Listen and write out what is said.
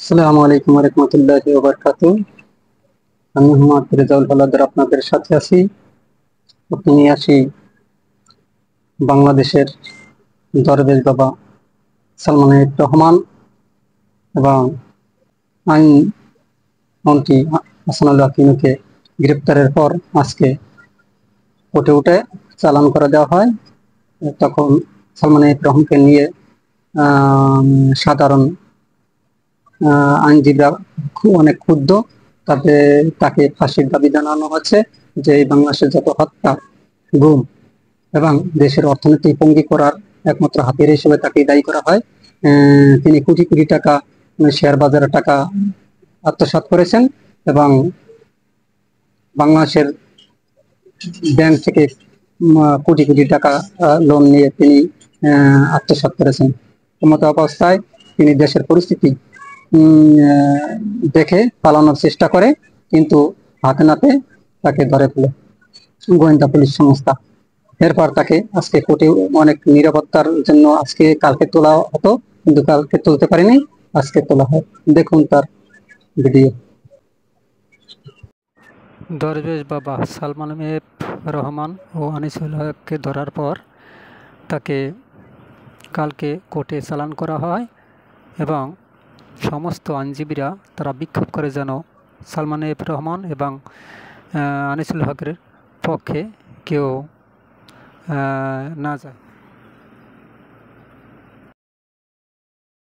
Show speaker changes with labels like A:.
A: আসসালামু আলাইকুম রহমতুল্লাহি ওয়া বারাকাতুহু। আমি মোহাম্মদ রেজাউল হাওলাদার আপনাদের সাথে আছি। আপনি নিয়ে আসি বাংলাদেশের দরবেশ বাবা সালমান এফ রহমান এবং আইনমন্ত্রী আহসানুল্লাহ কিনুকে গ্রেপ্তারের পর আজকে কোর্টে উঠে চালান করে দেওয়া হয়। তখন সালমান এফ রহমানকে নিয়ে সাধারণ আইনজীবীরা অনেক ক্ষুব্ধ। তাতে তাকে ফাঁসির দাবি জানানো হচ্ছে যে এই বাংলাদেশের যত হত্যা, গুম এবং দেশের অর্থনীতি পঙ্গি করার একমাত্র হাতিয়ার হিসেবে তাকে দায়ী করা হয়। তিনি কোটি কোটি টাকা শেয়ার বাজারের টাকা আত্মসাৎ করেছেন এবং বাংলাদেশের ব্যাংক থেকে কোটি কোটি টাকা লোন নিয়ে তিনি আত্মসাৎ করেছেন। এমতো অবস্থায় তিনি দেশের পরিস্থিতি দেখে পালানোর চেষ্টা করে, কিন্তু হাতে নাতে তাকে ধরে ফেলে গোয়েন্দা পুলিশ সংস্থা। এরপর তাকে আজকে কোর্টে অনেক নিরাপত্তার জন্য কালকে তোলা হতো, কিন্তু কালকে তুলতে পারিনি, আজকে তোলা হয়। দেখুন তার ভিডিও।
B: দরবেশ বাবা সালমান এফ রহমান ও আনিসুল হককে ধরার পর তাকে কালকে কোর্টে চালান করা হয় এবং সমস্ত আইনজীবীরা তারা বিক্ষোভ করে যেন সালমান এফ রহমান এবং আনিসুল হকের পক্ষে কেউ না যায়।